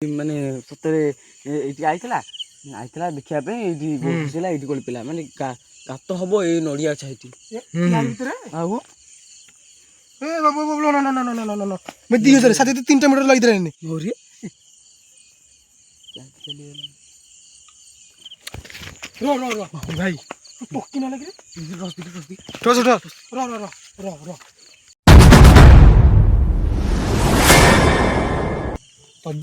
ମାନେ ସତରେ ଏଇଠି ଆଇଥିଲା ଦେଖିବା ପାଇଁ ଏଇଠି ବସିଲା ଏଇଠି ଗୋଟେ ପିଲା ମାନେ ଗାତ ହବ ଏଇ ନଡ଼ିଆ ଗଛ ଏଇଠି ଭିତରେ ଆଉ ଦି ହଜାର ସାଥେ 3ଟା ମିଟର ଲାଗିଥିଲାନି ମୋରି ଭାଇ ପକି ନ ଲାଗିରେ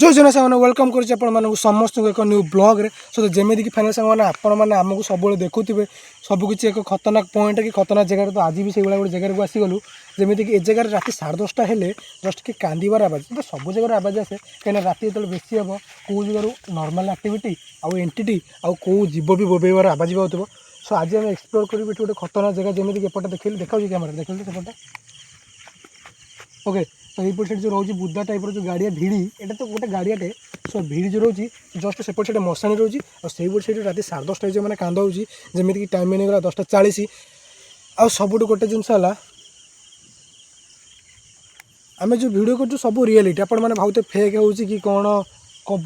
ଜୟ ଜନ ସାଙ୍ଗମାନେ ୱେଲକମ୍ କରୁଛି ଆପଣମାନଙ୍କୁ ସମସ୍ତଙ୍କୁ ଏକ ନ୍ୟୁ ବ୍ଲଗ୍ରେ ସତ ଯେମିତିକି ଫ୍ୟାମିଲି ସାଙ୍ଗମାନେ ଆପଣମାନେ ଆମକୁ ସବୁବେଳେ ଦେଖୁଥିବେ ସବୁକିଛି ଏକ ଖତରନାକ ପଏଣ୍ଟ କି ଖତରନାକ ଜାଗାରେ ତ ଆଜି ବି ସେଇଭଳିଆ ଗୋଟେ ଜାଗାକୁ ଆସିଗଲୁ ଯେମିତିକି ଏ ଜାଗାରେ ରାତି 10:30 ହେଲେ ଜଷ୍ଟ କି କାନ୍ଦିବାର ଆବାଜ ତ ସବୁ ଜାଗାରେ ଆବାଜ ଆସେ କାହିଁକିନା ରାତି ଯେତେବେଳେ ବେଶୀ ହେବ କେଉଁ ଜାଗାରୁ ନର୍ମାଲ୍ ଆକ୍ଟିଭିଟି ଆଉ ଏଣ୍ଟିଟି ଆଉ କେଉଁ ଜୀବ ବି ବୋବେଇବାର ଆବାଜ ବି ହେଉଥିବ ସୋ ଆଜି ଆମେ ଏକ୍ସପ୍ଲୋର କରିବୁ ଏଠି ଗୋଟେ ଖତରନାକ ଜାଗା ଯେମିତିକି ଏପଟେ ଦେଖିଲି ଦେଖାଉଛି କ୍ୟାମେରା ଦେଖିଲି ସେପଟେ ଓକେ तो ये साइड जो रोज बुद्धा टाइप जो गाड़िया भिड़ी एटा तो गोटे गाड़ियाटे सो भिड़ी जो रोज जस्ट सेपट साइड मशाणी रोज और से साइड रात 10:30 मैंने कांद हो जमीक टाइम मिलगला 10:40 आउ सबुठ गोटे जिनस आम जो भिड कर सब रियलिटी आपण मैंने भावते फेक हो कि कौन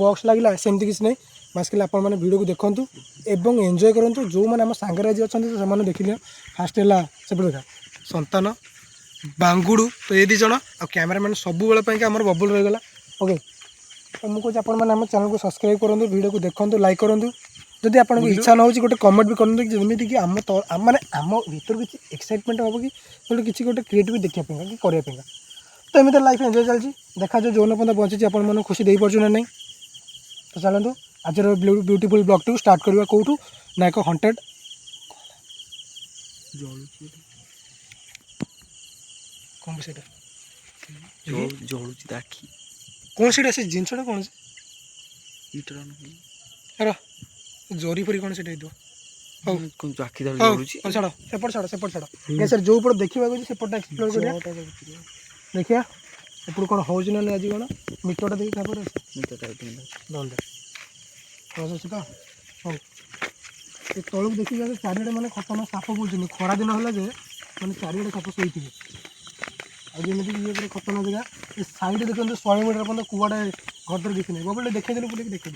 बक्स लगे सेमती किसी नहीं बास कि आप भिड को देखूँ और एंजय करूँ जो मैंने आम सांगे आज अच्छा से देखिए फास्ट है से देखा संतान बांगुड़ू तो ये दिज आ कैमेरामैन सब बेले आम बबुल रहीगला ओके तो मुझे आप चैनल को सब्सक्राइब करूँ वीडियो को देखूँ लाइक करूँ जदि आपको इच्छा न हो गोटे कमेंट भी करूँ जमीक कि आम मैंने आम भर किसी एक्साइटमेंट हम कि किसी गोटे क्रिएटिव देखापी कि करने तो एमती लाइफ एंजय चलती देखा जो जो पर्यटन बची आप खुशी दे पार्छु ना नहीं तो चलते आज ब्यूटीफुल ब्लॉग टू स्टार्ट करवा कौटू ना एक हंटेड कौन से जलुची आखि कौन से जिनसा कौन से अरे जोरी फरी कौन से आखि जलुची छाड़ सेपट छाड़ सर जो पट देखा सेपट एक्सप्लोर कर देखिया एपट कौन हो ना आज कौन मीटरटा देखिए क्या तलू देखिए चारिड़े मैंने खतरनाक साप बुलूँ खरा दिन है मैंने चारिड़े साप शोथे आमती ये खतरनाक जगह ये साइड देखते 100 मीटर पर्यटन कुआड़े घर द्वार देखी नहीं बोले देखे बुले देखे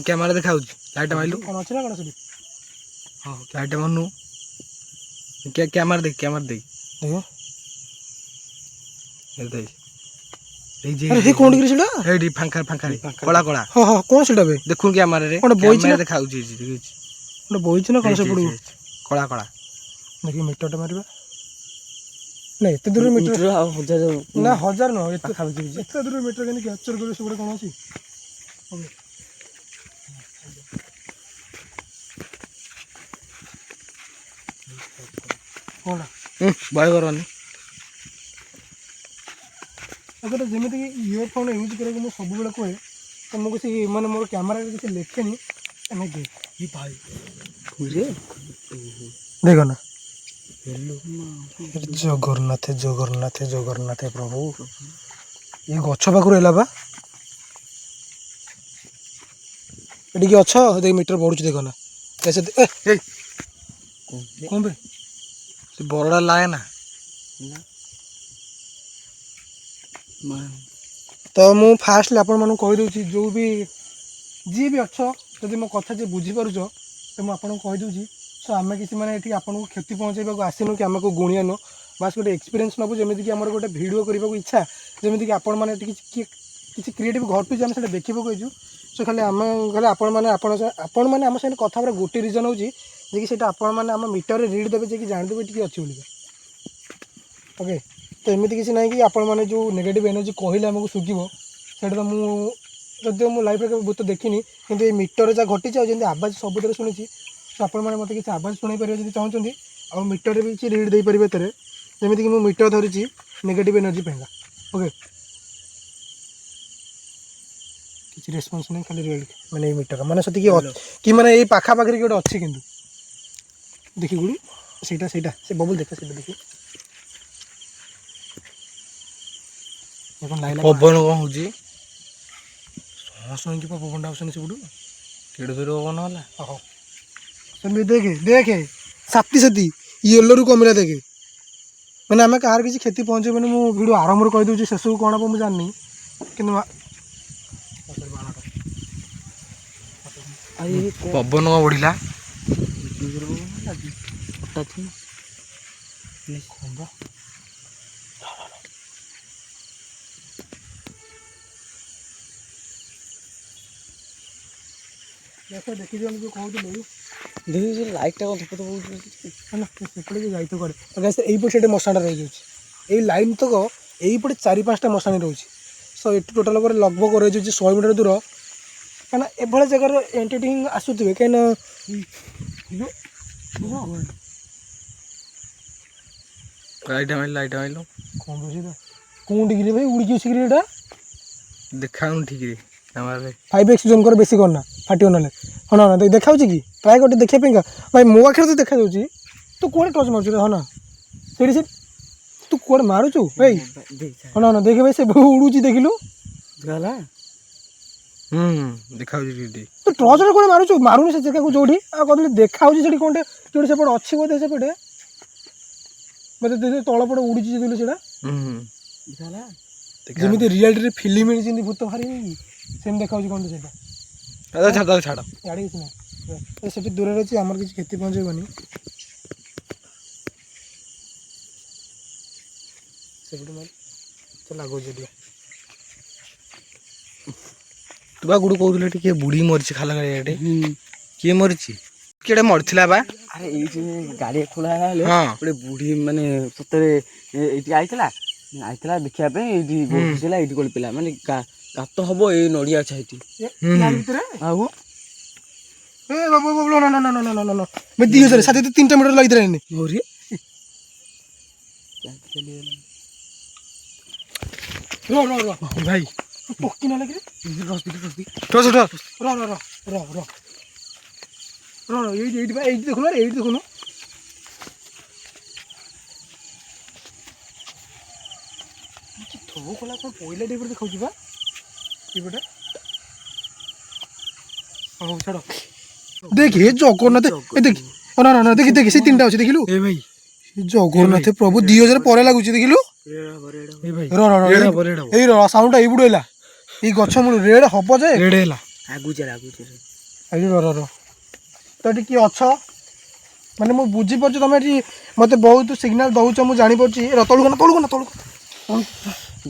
कैमरा देखा लाइट माइलु कौन अच्छे ना कौन से हाँ लाइट मानू क्या कैमरा देख कौन डिग्री फांखा कला कला हाँ हाँ कौन से देखू कैमरा रे कैमरा देखा बोईच ना कौन से पड़ू कला कला देखिए मीटरटा मारिबा नहीं एत दूर मीटर हजार ना हजार न एत दूर मीटर के कैप्चर कर सब कौन अच्छी कौन भय करनी अगर जमीक इयरफोन यूज करके मुझे सब बेले कहे तो मुझे किसी माने मोर कैमरा किसी लिखेनि भाई देखो ना जगन्नाथ जगन्नाथ जगन्नाथ प्रभु ये गछ पाखर है बा ये अच्छ देख मीटर बढ़ुच देख ना कैसे कौन बे बरड़ा लाए ना तो मु फास्ट आपण मन कहीदे जो भी जी भी अच्छ जदि मो कथा जी बुझीपार तो मुझे कहीदे सो आम किसी मैंने ये आपको क्षति पहुँचाइबा आसनु कि आम को गुणिया नु बास गोटे एक्सपीरियंस नबू जमीक आम गोटे भिडियो करने को इच्छा जमीक आपण मैंने किसी क्रिएटिव घटू आम से देखा कहीचु सो खाली आम खाली आपण मैंने आम साथ कथा गोटे रिजन हो कि आपण मैंने आम मीटर रीड देवे कि जानदेवे टी अच्छी बोलिका ओके तो एमती किसी ना कि आपण मैंने जो नेगेटिव एनर्जी कहले आमको सुझो से तो मुझे मो लाइफ बहुत देखनी कि ये मीटर जहाँ घटी जमी आवाज सबुद शुणी तो आपण मैंने मत किसी आवाज शुणी पारे जब चाहते आ मीटर भी किसी रीड दे पारे जमीक कि मीटर धरी नेगेटिव एनर्जी पेगा ओके किसी रेस्पॉन्स नहीं खाली रीड मैंने ये मीटर मैंने से कि मैंने ये पाखापाखि गोटे अच्छी कि देखी गुड़ी से बबुल देखा से देखिए এখন ଲାଇଲା ପବନ କ'ଣ ହେଉଛି? ସମସ୍ତଙ୍କୁ ପବନଟା ଆସୁଛନ୍ତି ସେପଟୁ। କେଡ଼େ ଦୂର ପବନ ହେଲା? ଓହୋ ସେମିତି ଦେଖେ ସାତି ୟେଲୋରୁ କମିଲା ଦେଖେ। ମାନେ ଆମେ କାହାର କିଛି କ୍ଷତି ପହଞ୍ଚେଇବନି। ମୁଁ ଭିଡ଼ିଓ ଆରମ୍ଭରୁ କହିଦେଉଛି, ସେସବୁ କ'ଣ ହେବ ମୁଁ ଜାଣିନି, କିନ୍ତୁ ପବନ କ'ଣ ବଢ଼ିଲା? ଦେଖି ଦିଅନ୍ତୁ ଯେଉଁ କହୁଥିଲି ଲାଇଟ୍ଟା କ'ଣ ଧପ ଧପ ହେଲା ସେପଟେ ବି ଯାଇଥିବ କୁଆଡ଼େ। ଏଇପଟେ ସେଠି ମଶାଣଟା ରହିଯାଉଛି। ଏଇ ଲାଇନ୍ ତକ ଏଇପଟେ 4-5ଟା ମଶାଣି ରହୁଛି। ସୋ ଏଠୁ ଟୋଟାଲ୍ ଉପରେ ଲଗଭଗ ରହିଯାଉଛି 100 ମିଟର ଦୂର। କାହିଁକିନା ଏଭଳିଆ ଜାଗାରେ ଏଣ୍ଟିଟି ହିଁ ଆସୁଥିବେ। କାହିଁକିନା ଲାଇଟ୍ ମାଇଲ କ'ଣ ବୁଝି କେଉଁଠିକିରି ଭାଇ ଉଡ଼ିକି ଆସିକିରି ଏଇଟା ଦେଖାଉନି ଠିକ୍ରେ କ୍ୟାମେରାରେ। 5x ଜୁମ୍ କର, ବେଶୀ କରନା ଫାଟିବ ନହେଲେ। ହଁ ନା ଦେଖାଉଛି କି ଟ୍ରାଏ ଗୋଟେ ଦେଖିବା ପାଇଁକା। ଭାଇ ମୋ ଆଖିରେ ତ ଦେଖାଯାଉଛି। ତୁ କୁଆଡ଼େ ଟଚ୍ ମାରୁଛୁ? ହଁ ନା ସେଇଠି ସେ ତୁ କୁଆଡ଼େ ମାରୁଛୁ ଭାଇ? ହଁ ନା ଦେଖେ ଭାଇ ସେ ଉଡ଼ୁଛି ଦେଖିଲୁ। ଦେଖାଉଛି ଟିକେ। ତୁ ଟର୍ଚ୍ଚରେ କୁଆଡ଼େ ମାରୁଛୁ? ମାରୁନି ସେ ଜାଗାକୁ ଯୋଉଠି ଆଉ କହିଲି ଦେଖାଉଛି ସେଠି କ'ଣଟେ ଯୋଉଠି ସେପଟେ ଅଛି ବୋଧେ। ସେପଟେ ମୋତେ ତଳ ପଟେ ଉଡ଼ିଛି ଯେତେବେଳେ ସେଇଟା ଯେମିତି ରିଆଲିଟିରେ ଫିଲ୍ମ ଯେମିତି ଭୂତ ବାହାରିନି ସେମିତି ଦେଖାଉଛି କ'ଣ ସେଇଟା। ଛାଡ଼ ଇଆଡ଼େ କିଛି ନାହିଁ, ସେଠି ଦୂରରେ ଅଛି, ଆମର କିଛି କ୍ଷତି ପହଞ୍ଚେଇବନି। ସେପଟେ ଲାଗୁଛି ଟିକେ। ତୁ ବା ଗୁଡ଼ୁ କହୁଥିଲୁ ଏଠି କିଏ ବୁଢ଼ୀ ମରିଛି ଖାଲା ଗାଡ଼ିଆଟେ? କିଏ ମରିଛି? କିଏଟା ମରିଥିଲା ବା? ଆରେ ଏଇଠି ଗାଡ଼ି ଖୋଲା ହେଲେ ହଁ ଗୋଟେ ବୁଢ଼ୀ ମାନେ ସତରେ ଏଇଠି ଆଇଥିଲା ଦେଖିବା ପାଇଁ। ଏଇଠି ବସିଲା, ଏଇଠି ଗଳି ପିଲା ମାନେ ଗାତ ହବ ଏଇ ନଡ଼ିଆ ଗଛ ଏଇଠି ଭିତରେ ଆଉ ଏ ବାବୁ ମୁଁ 3ଟା ମିଟର ଲାଗିଥିଲାନି। ଭାଇ ପକି ନହେଲେ କି ଏଇଠି ଦେଖୁନ, ଏଇଠି ଦେଖୁନ। ଥୋ କଲା କ'ଣ ପଇଲା ଟିକେ ଦେଖାଉଛି ବା ଏପଟେ। ହଉ ଛାଡ଼। ଦେଖ ହେ ଜଗନ୍ନାଥ, ଏ ଦେଖ ନା ଦେଖି ସେ 3ଟା ଅଛି ଦେଖିଲୁ। ଏ ଭାଇ ଜଗନ୍ନାଥ ପ୍ରଭୁ 2000 ପରେ ଲାଗୁଛି ଦେଖିଲୁ। ଏଇ ସାଉଣ୍ଡଟା ଏଇପଟୁ ହେଲା, ଏଇ ଗଛ ମୂଳ ରେଡ୍ ହବ ଯେ ରେଡ୍ ହେଲା। ତ ଏଠି କିଏ ଅଛ ମାନେ ମୁଁ ବୁଝିପାରୁଛି ତମେ ଏଠି ମୋତେ ବହୁତ ସିଗ୍ନାଲ ଦଉଛ, ମୁଁ ଜାଣିପାରୁଛି। ତଳକୁ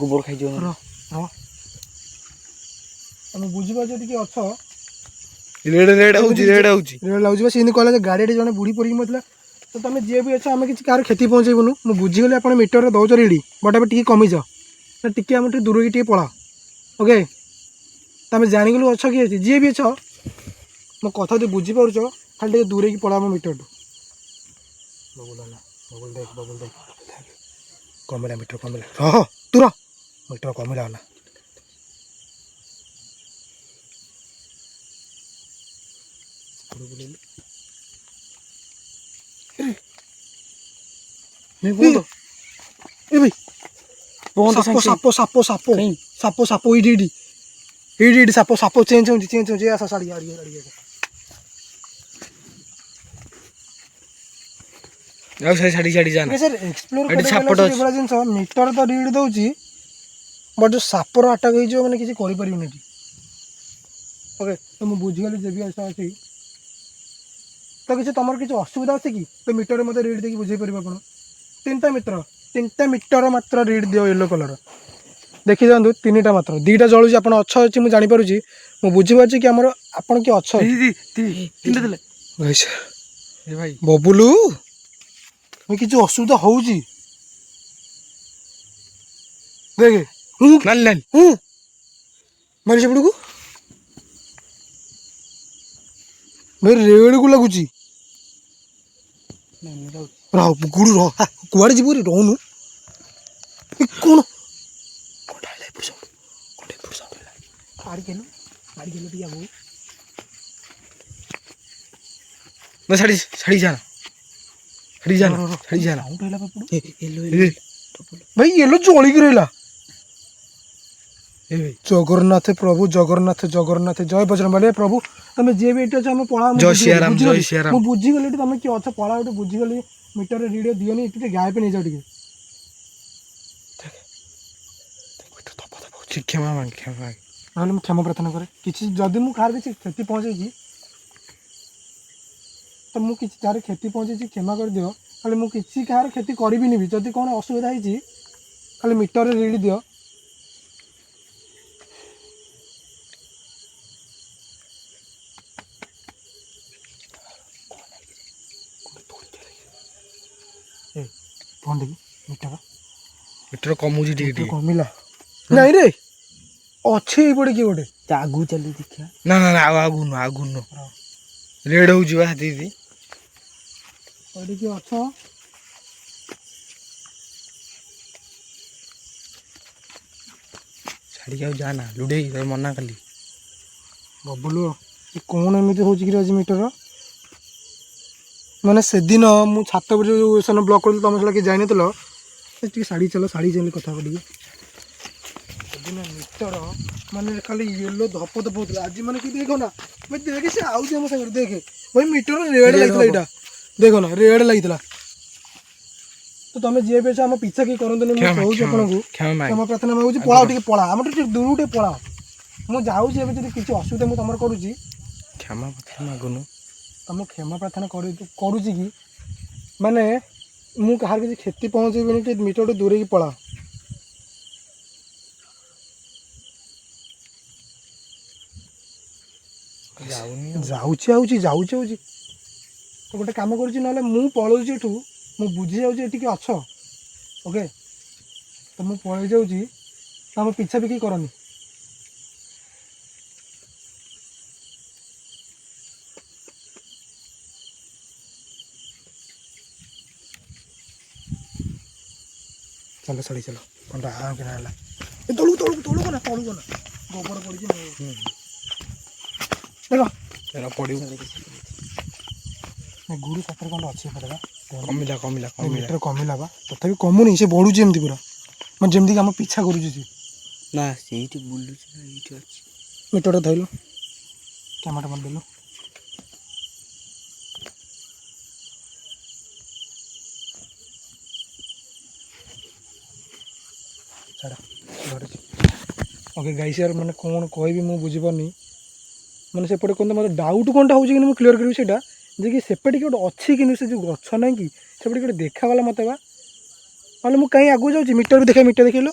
ଗୋବର ଖାଇଯିବ। ତମେ ବୁଝିପାରୁଛ ଏଠି କିଏ ଅଛ। ରେଡ୍ ହେଉଛି ଲାଗୁଛି ବା ସେମିତି କହିଲା ଯେ ଗାଡ଼ିଆଠି ଜଣେ ବୁଢ଼ୀ ପଡ଼ିକି ମରିଥିଲା। ତ ତମେ ଯିଏ ବି ଅଛ, ଆମେ କିଛି କାହାର କ୍ଷତି ପହଞ୍ଚେଇବୁନୁ। ମୁଁ ବୁଝିଗଲି ଆପଣ ମିଟରରେ ଦେଉଛ ରିଡ଼ି, ବଟ୍ ଏବେ ଟିକେ କମିଛ। ଟିକେ ଆମେ ଟିକେ ଦୂରକୁ ଟିକେ ପଳାଅ। ଓକେ ତମେ ଜାଣିଗଲୁ ଅଛ କିଏ ଅଛି, ଯିଏ ବି ଅଛ ମୋ କଥା ଯଦି ବୁଝିପାରୁଛ ଖାଲି ଟିକେ ଦୂରେଇକି ପଳାଅ ଆମ ମିଟରଠୁ। ବବୁଲ ଦେଖ କମିଲା, ମିଟର କମିଲା। ଦୂର ମିଟର କମିଲା ହେଲା। ସାପ ଏଇଠି ସାପ ଚେଞ୍ଜ ହେଉଛି ଆସ ଶାଢ଼ୀ ଜିନିଷ ମିଟର ତ ରିଡ୍ ଦେଉଛି, ବଟ୍ ଯେଉଁ ସାପର ଆଟାକ୍ ହେଇଯିବ ମାନେ କିଛି କରିପାରିବୁନି ଏଠି। ଓକେ ତ ମୁଁ ବୁଝିଗଲି ଯେ ବି ଅଛି ତ କିଛି ତମର କିଛି ଅସୁବିଧା ଅଛି କି? ତ ମିଟରରେ ମୋତେ ରିଡ୍ ଦେଇକି ବୁଝେଇ ପାରିବ ଆପଣ। 3ଟା ମିଟର ମାତ୍ର ରିଡ୍ ଦିଅ ୟେଲୋ କଲର। ଦେଖି ଦିଅନ୍ତୁ 3ଟା ମାତ୍ର, 2ଟା ଜଳୁଛି। ଆପଣ ଅଛି ମୁଁ ଜାଣିପାରୁଛି, ମୁଁ ବୁଝିପାରୁଛି କି ଆମର ଆପଣ କିଏ ଅଛ। ବବୁଲୁ କିଛି ଅସୁବିଧା ହଉଛି ଦେଖେ ମାରି ସେପଟକୁ ଭାଇ ରେଡକୁ ଲାଗୁଛି। ଗୁଡୁ କୁଆଡେ ଯିବୁ ରହୁନୁ। କ'ଣ ଭାଇ ୟେଲୋ ଜଳିକି ରହିଲା। ଏ ଭାଇ ଜଗନ୍ନାଥ ପ୍ରଭୁ ଜଗନ୍ନାଥ ଜଗନ୍ନାଥ ଜୟ ବଜରଙ୍ଗବଲି। ପ୍ରଭୁ ତମେ ଯିଏ ବି ଏଠି ଅଛ ଆମେ ପଳା ଜୟ ସିଆରାମ ଜୟ ସିଆରାମ। ମୁଁ ବୁଝିଗଲି ଏଠି ତମେ କିଏ ଅଛ ପଳା ଗୋଟେ ବୁଝିଗଲି ମିଟରରେ ରିଡ଼ିଓ ଦିଅନି ଏଠି ଟିକେ ଗାୟବ ନେଇଯାଅ ଟିକେ। କ୍ଷମା ମାଗେ କ୍ଷମା ମାଗେ। ନହେଲେ ମୁଁ କ୍ଷମା ପ୍ରାର୍ଥନା କରେ କିଛି ଯଦି ମୁଁ କାହାର କିଛି କ୍ଷତି ପହଞ୍ଚେଇଛି ତ ମୁଁ କିଛି ଯାହାର କ୍ଷତି ପହଞ୍ଚେଇଛି କ୍ଷମା କରିଦିଅ। ଖାଲି ମୁଁ କିଛି କାହାର କ୍ଷତି କରିବିନି ବି। ଯଦି କ'ଣ ଅସୁବିଧା ହେଇଛି ଖାଲି ମିଟରରେ ରିଡ୍ ଦିଅ। ଏ କ'ଣ ଦେଖି ମିଟର ମିଟର କମୁଛି ଟିକେ ମିଟର ଟିକେ। କମିଲା ନାଇଁ ରେ ଅଛି ଏଇପଟେ କିଏ ଗୋଟେ ତା ଆଗକୁ ଚାଲି ଦେଖିବା। ନା ନା ନା ଆଉ ଆଗକୁ ନୁହ ରେଡ୍ ହଉଛି ବା ଦିଦି। ଏଇଠି କିଏ ଅଛ? ଛାଡ଼ିକି ଆଉ ଯା ନା ଲୁଡେଇ ତୋର ମନା କଲି। ବବୁଲୁ ଏ କ'ଣ ଏମିତି ହେଉଛି କି ଆଜି ମିଟର? ମାନେ ସେଦିନ ମୁଁ ଛାତ ଉପରେ ଯେଉଁ ସେଦିନ ବ୍ଲକ୍ କରିଥିଲି ତମେ ସେଟା କିଏ ଯାଇନଥିଲ ଟିକେ ଶାଢ଼ୀ ଚାଲି କଥା ହବ ଟିକେ। ସେଦିନ ମିଟର ମାନେ ଖାଲି ୟେଲୋ ଧପ ଧପ ହଉଥିଲା ଆଜି ମାନେ କି ଦେଖ ନା ଭାଇ ଦେଖେ ସେ ଆଉଛି ଆମ ସାଙ୍ଗରେ ଦେଖେ ଭାଇ ମିଟର ରେଡ୍ ଲାଗିଥିଲା ଏଇଟା ଦେଖ ନା ରେଡ୍ ଲାଗିଥିଲା। ତ ତମେ ଯିଏ ବି ଅଛ ଆମ ପିଛା କେହି କରନ୍ତୁନି। ମୁଁ କହୁଛି ଆପଣଙ୍କୁ କ୍ଷମା ପ୍ରାର୍ଥନା ମାଗୁଛି। ପଳାଅ ଟିକେ ପଳାଅ ଆମର ଟିକେ ଦୂରକୁ ଟିକେ ପଳାଅ। ମୁଁ ଯାଉଛି ଏବେ ଯଦି କିଛି ଅସୁବିଧା ମୁଁ ତମର କରୁଛି କ୍ଷମା ପ୍ରାର୍ଥନା ମାଗୁନୁ। ତମ କ୍ଷମା ପ୍ରାର୍ଥନା କରୁଛି କି ମାନେ ମୁଁ କାହାର କିଛି କ୍ଷତି ପହଞ୍ଚେଇବିନି ଟିକେ ମିଟରଠୁ ଦୂରେଇକି ପଳାଅ। ଯାଉଛି ତ ଗୋଟେ କାମ କରୁଛି ନହେଲେ ମୁଁ ପଳଉଛି ଏଠୁ। ମୁଁ ବୁଝି ଯାଉଛି ଏଠିକି ଅଛ ଓକେ ତ ମୁଁ ପଳେଇ ଯାଉଛି ତମ ପିଛା ବି କେହି କରନି। ଚାଲ ଶାଢ଼ୀ ଚାଲ କ'ଣ କିଣା ହେଲା ଏ ତଳକୁ ନା ଗୋବର ପଡ଼ିଛି ଦେଖ ପଡ଼ିବୁ। ଗୁରୁ ସତରେ କ'ଣ ଅଛି ଏପଟେ ବା କମିଲା ମିଟର କମିଲା ବା ତଥାପି କମୁନି ସେ ବଢ଼ୁଛି ଏମିତି ପୁରା ମାନେ ଯେମିତିକି ଆମ ପିଛା କରୁଛି ସେ। ନା ସେଇଠି ବୁଲୁଛି ନା ଏଇଠି ଅଛି। ମିଟରଟା ଧଇଲୁ କ୍ୟାମେରା ମାରିଦେଲୁ। ଛାଡ଼ ଧରିଛି ଓକେ ଗାଇସ୍ ୟାର ମାନେ କ'ଣ କହିବି ମୁଁ ବୁଝିପାରୁନି। ମାନେ ସେପଟେ କ'ଣ ମୋତେ ଡାଉଟ୍ କ'ଣଟା ହେଉଛି କିନ୍ତୁ ମୁଁ କ୍ଲିୟର୍ କରିବି ସେଇଟା ଯେ କି ସେପଟେ କି ଗୋଟେ ଅଛି କିନ୍ତୁ ସେ ଯେଉଁ ଗଛ ନାହିଁ କି ସେପଟେ ଗୋଟେ ଦେଖାଗଲା ମୋତେ ବା। ନହେଲେ ମୁଁ କାହିଁ ଆଗକୁ ଯାଉଛି ମିଟର ବି ମିଟର ଦେଖିଲୁ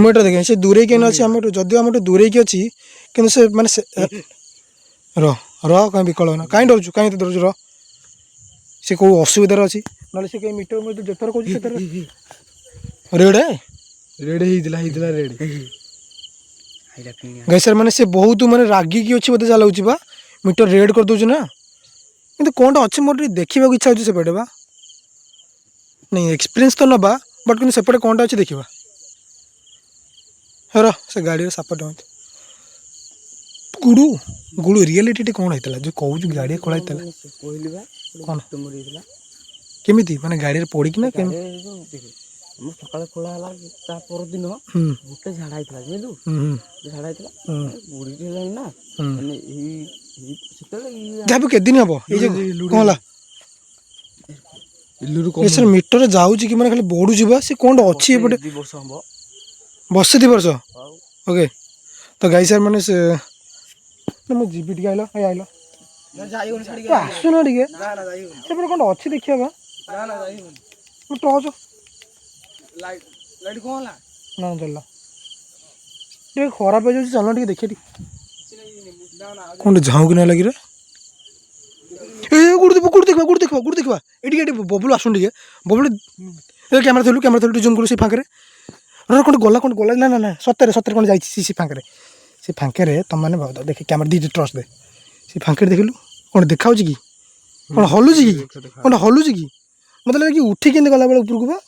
ମିଟର ଦେଖେ ସେ ଦୂରେଇକି ଅଛି ଆମ ଯଦିଓ ଆମ ଦୂରେଇକି ଅଛି କିନ୍ତୁ ସେ ମାନେ ସେ କାହିଁ ବିକଳ ନା କାହିଁ ଡରୁଛୁ କାହିଁ ଏତେ ଡରୁଛୁ ସେ କେଉଁ ଅସୁବିଧାରେ ଅଛି ନହେଲେ ସେ କାହିଁ ମିଟର ମୁଁ ଯେତେଥର କହୁଛି ସେଥର ରେଡ୍ ହେଇଥିଲା ରେଡ୍ ଗାଇସ୍ ସାର୍ ମାନେ ସେ ବହୁତ ମାନେ ରାଗିକି ଅଛି ବୋଧେ ଯାହା ଲାଗୁଛି ବା ମିଟର ରେଡ୍ କରିଦେଉଛି ନା କିନ୍ତୁ କ'ଣଟା ଅଛି ମୋର ଟିକେ ଦେଖିବାକୁ ଇଚ୍ଛା ହେଉଛି ସେପଟେ ବା। ନାଇଁ ଏକ୍ସପିରିଏନ୍ସ ତ ନେବା ବଟ୍ କିନ୍ତୁ ସେପଟେ କ'ଣଟା ଅଛି ଦେଖିବା। ସେ ଗାଡ଼ିର ସାପଟା ଗୁଡୁ ରିଆଲିଟି କ'ଣ ହେଇଥିଲା ଯେଉଁ କହୁଛୁ ଗାଡ଼ି ଖୋଳା ହେଇଥିଲା କ'ଣ କେମିତି ମାନେ ଗାଡ଼ିରେ ପଡ଼ିକି ନା ଆମ ସକାଳେ ଖୋଳା ହେଲା ତା ପରଦିନ ଗୋଟେ ଝାଡ଼ା ହେଇଥିଲା ବୁଝିଲୁ ଝାଡ଼ା ହେଇଥିଲା ବୁଢ଼ୀଟି ହେଲାଣି ନା ମାନେ ଯାହା କେତେ ଦିନ ହବ ଏଇ ଯେ କ'ଣ ହେଲା ସାର୍ ମିଟର ଯାଉଛି କି ମାନେ ଖାଲି ବଢ଼ୁଛି ବା ସେ କ'ଣଟା ଅଛି ଏପଟେ 2 ବର୍ଷ ହବ ବର୍ଷେ 2 ବର୍ଷ ଓକେ ତ ଗାଈ ସାର୍ ମାନେ ସେ ମୁଁ ଯିବି ଟିକେ ଆଇଲ ଆସୁନ ଟିକେ ସେପଟେ କ'ଣ ଅଛି ଦେଖିବା ବା ଟର୍ଚ୍ଚ ଲାଇଟ୍ କ'ଣ ହେଲା ନା ଚାଲିଲା ଟିକେ ଖରାପ ହେଇଯାଉଛି ଚାଲ ଟିକେ ଦେଖିବା ଟିକେ କ'ଣ ଝାଉଁ କିନା ଲାଗିରେ ଏ ଗୁଡୁ ଦେଖିବା ଏଠି ବବୁଲ ଆସୁନ ଟିକେ ବବୁଲ କ୍ୟାମେରା ଥିଲୁ ଟିକେ ଜୁମ୍ କରୁ ସେ ଫାଙ୍କରେ କ'ଣ ଗଲା ନା ସତରେ କ'ଣ ଯାଇଛି ସେ ଫାଙ୍କରେ ତମାନେ ଦେଖେ କ୍ୟାମେରା ଦିଟେ ଟ୍ରଷ୍ଟ ଦେ ସେ ଫାଙ୍କରେ ଦେଖିଲୁ କ'ଣ ଦେଖାଉଛି କି କ'ଣ ହଲୁଛି କି ମତେ ଲାଗେ କି ଉଠି କେମିତି ଗଲାବେଳେ ଉପରକୁ ବା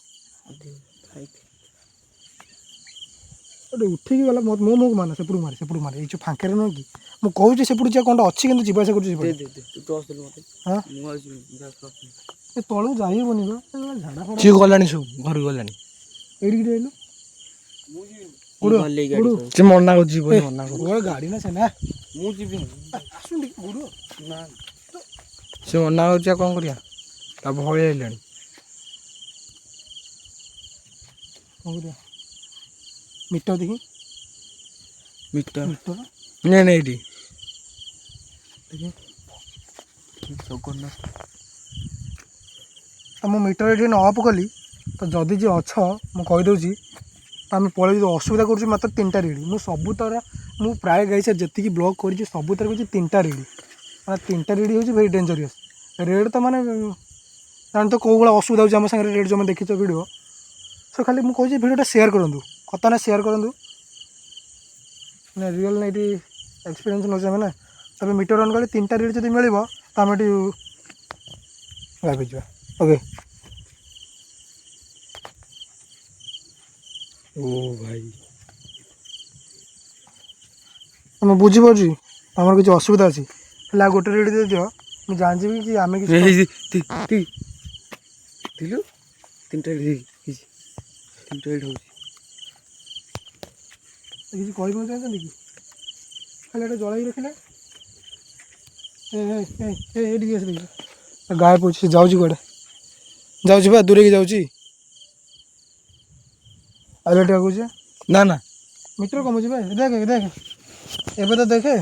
ଗୋଟେ ଉଠିକି ଗଲା ମୋ ମାନେ ସେପଟୁ ମାରେ ଏଇ ଯେଉଁ ଫାଙ୍କରେ ନୁହେଁ କି ମୁଁ କହୁଛି ସେପଟୁ ଯିବା କ'ଣଟା ଅଛି କିନ୍ତୁ ଯିବା ଆସିବା କରୁଛି ଏ ତଳକୁ ଯାଇହେବନି ବା ଝାଡ଼ା କିଏ ଗଲାଣି ସବୁ ଘରକୁ ଗଲାଣି ଏଇଠିକି ରହିଲୁ ଗୁଡୁ ଗଲି ଗୁଡୁ ଗାଡ଼ି ସେ ମନା କରୁଛି ଯିବନି ମନା କରୁଛି ଗୁଡୁ ଗାଡି ନା ସେନା ମୁଁ ଯିବି ଆସୁନ ଟିକେ ଗୁଡୁ ନା ସେ ମନା କରୁଛି ଆଉ କ'ଣ କରିବା ତା ଭୟ ହେଲାଣି କଣ କରିବା ମିଟର ଦେଖି ମିଟର ମିଟର ନାଇଁ ନାଇଁ ଏଇଠି ଜଗନ୍ନାଥ ତ ମୁଁ ମିଟର ଏଠି ଅଫ୍ କଲି ତ ଯଦି ଯିଏ ଅଛ ମୁଁ କହିଦେଉଛି ତ ଆମେ ପଳେଇ ଯଦି ଅସୁବିଧା କରୁଛୁ ମାତ୍ର 3ଟା ରିଡ଼ି ମୁଁ ସବୁଥର ମୁଁ ପ୍ରାୟ ଗାଈ ସାର୍ ଯେତିକି ବ୍ଲଗ୍ କରିଛି ସବୁଥର ହେଉଛି 3ଟା ରିଡ଼ି ମାନେ 3ଟା ରିଡ଼ି ହେଉଛି ଭେରି ଡେଞ୍ଜରିୟସ୍ ରେଡ୍ ତ ମାନେ ଜାଣିତ କେଉଁ ଭଳିଆ ଅସୁବିଧା ହେଉଛି ଆମ ସାଙ୍ଗରେ ରେଡ୍ ଜମା ଦେଖିଛ ଭିଡ଼ିଓ ସୋ ଖାଲି ମୁଁ କହୁଛି ଭିଡ଼ିଓଟା ସେୟାର କରନ୍ତୁ କଥା ନା ସେୟାର କରନ୍ତୁ ମାନେ ରିଅଲ୍ ନା ଏଠି ଏକ୍ସପିରିଏନ୍ସ ନେଉଛୁ ଆମେ ନା ତବେ ମିଟର ଅନ୍ କଲେ 3ଟା ରିଡ଼ି ଯଦି ମିଳିବ ତ ଆମେ ଏଠି ଗାଈ ଯିବା ଓକେ ଓ ଭାଇ ମୁଁ ବୁଝିପାରୁଛି ଆମର କିଛି ଅସୁବିଧା ଅଛି ହେଲେ ଆଉ ଗୋଟେ ରେଡ଼ି ଦେଇଦିଅ ମୁଁ ଜାଣିଯିବି କି ଆମେ କିଛି ଥିଲୁ 3ଟା ହେଇଛି 3ଟା ହେଉଛି କିଛି କହିବାକୁ ଚାହୁଁଛନ୍ତି କି ଖାଲି ଗୋଟେ ଜଳାଇ ରଖିଲେ ଏଇଠିକି ଆସିଲେ ଗାଏ ପଡ଼ୁଛି ସେ ଯାଉଛି କୁଆଡ଼େ ଯାଉଛି ବା ଦୂରେଇକି ଯାଉଛି ଆଇଲାଟି ଆଗୁଛି ନା ନା ମିଟର କମୁଛି ଭାଇ ଦେଖେ ଦେଖେ ଏବେ ତ ଦେଖେ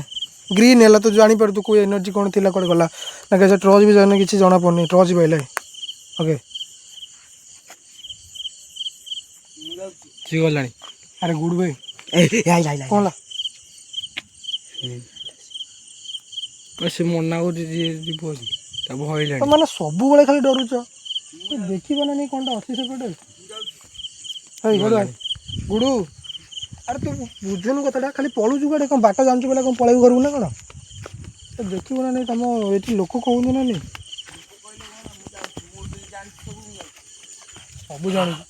ଗ୍ରୀନ୍ ହେଲା ତୁ ଜାଣିପାରୁ ତୁ କେଉଁ ଏନର୍ଜି କ'ଣ ଥିଲା କୁଆଡ଼େ ଗଲା ନା ସେ ଟର୍ଚ୍ଚ ବି ଯାଉନି କିଛି ଜଣାପଡ଼ୁନି ଟର୍ଚ୍ଚ ବି ପାଇଲେ ଓକେ ସିଏ ଗଲାଣି ଆରେ ଗୁଡ୍ ଭାଇ କ'ଣ ହେଲା ସେ ମନା କରୁଛି ଯିଏ ଯିବ ତା ଭୟ ହେଲାଣି ମାନେ ସବୁବେଳେ ଖାଲି ଡରୁଛ ଦେଖିବ ନା ନାଇଁ କ'ଣଟା ଅଛି ସେପଟେ ହେଇ ଗୁଡୁ ଆରେ ତୁ ବୁଝୁନୁ କଥାଟା ଖାଲି ପଳୁଛୁ କୁଆଡ଼େ କ'ଣ ବାଟ ଜାଣିଛୁ ବୋଲେ କ'ଣ ପଳେଇବୁ ଘରକୁ ନା କ'ଣ ଦେଖିବ ନା ନାଇଁ ତମ ଏଠି ଲୋକ କହୁଛୁ ନା ନାଇଁ ସବୁ ଜାଣିଛୁ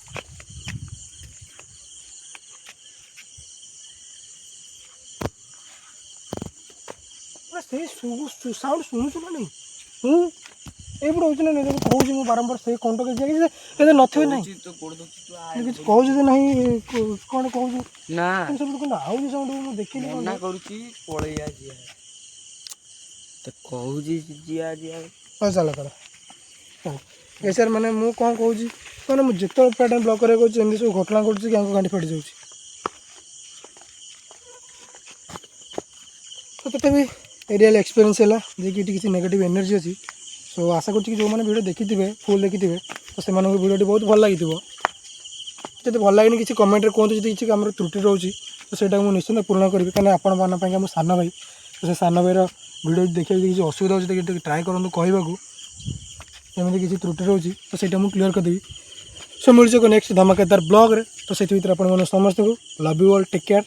ସେଇ ସାଉଣ୍ଡ ଶୁଣୁଛୁ ନା ନାଇଁ ମୁଁ ଏଇପଟେ ହେଉଛି ନା ନାଇଁ କହୁଛି ମୁଁ ବାରମ୍ବାର ସେଇ କଣ୍ଟ କିଛି ନଥିବେ ନାହିଁ କିଛି କହୁଛୁ ଯେ ନାହିଁ କ'ଣ କହୁଛୁ ନା ସେପଟେ କ'ଣ ଆଉଛି ସାଉଣ୍ଡ ମୁଁ ଦେଖିଲି ମନା କରୁଛି ପଳେଇ ଯିଆ ତ କହୁଛି ଯିଆ ହଉ ଚାଲ ଚାଲ ଏ ସାର୍ ମାନେ ମୁଁ କ'ଣ କହୁଛି ମାନେ ମୁଁ ଯେତେବେଳେ ପ୍ରାୟ ଟାଇମ୍ ବ୍ଲଗ୍ କରିବାକୁ କହୁଛି ଏମିତି ସବୁ ଘଟଣା ଘଟୁଛି କି ଆଙ୍କ ଗାଣ୍ଡି ଫାଟି ଯାଉଛି ତ ତଥାପି ରିଅଲ୍ ଏକ୍ସପିରିଏନ୍ସ ହେଲା ଯିଏକି ଏଠି କିଛି ନେଗେଟିଭ୍ ଏନର୍ଜି ଅଛି ସୋ ଆଶା କରୁଛି କି ଯେଉଁମାନେ ଭିଡ଼ିଓ ଦେଖିଥିବେ ଫୁଲ୍ ଦେଖିଥିବେ ତ ସେମାନଙ୍କୁ ଭିଡ଼ିଓଟି ବହୁତ ଭଲ ଲାଗିଥିବ ଯଦି ଭଲ ଲାଗେନି କିଛି କମେଣ୍ଟରେ କୁହନ୍ତୁ ଯଦି କିଛି ଆମର ତ୍ରୁଟି ରହୁଛି ତ ସେଇଟାକୁ ମୁଁ ନିଶ୍ଚିନ୍ତ ପୂରଣ କରିବି କାହିଁକିନା ଆପଣମାନଙ୍କ ପାଇଁକା ମୁଁ ସାନ ଭାଇ ତ ସେ ସାନ ଭାଇର ଭିଡ଼ିଓ ଦେଖିବାକୁ ଯଦି କିଛି ଅସୁବିଧା ହେଉଛି ଟିକେ ଟ୍ରାଏ କରନ୍ତୁ କହିବାକୁ ଏମିତି କିଛି ତ୍ରୁଟି ରହୁଛି ତ ସେଇଟା ମୁଁ କ୍ଲିୟର୍ କରିଦେବି ସୋ ମିଳୁଛି ଏକ ନେକ୍ସଟ ଧମାକେଦାର ବ୍ଲଗ୍ରେ ତ ସେଥି ଭିତରେ ଆପଣମାନେ ସମସ୍ତଙ୍କୁ love you all take care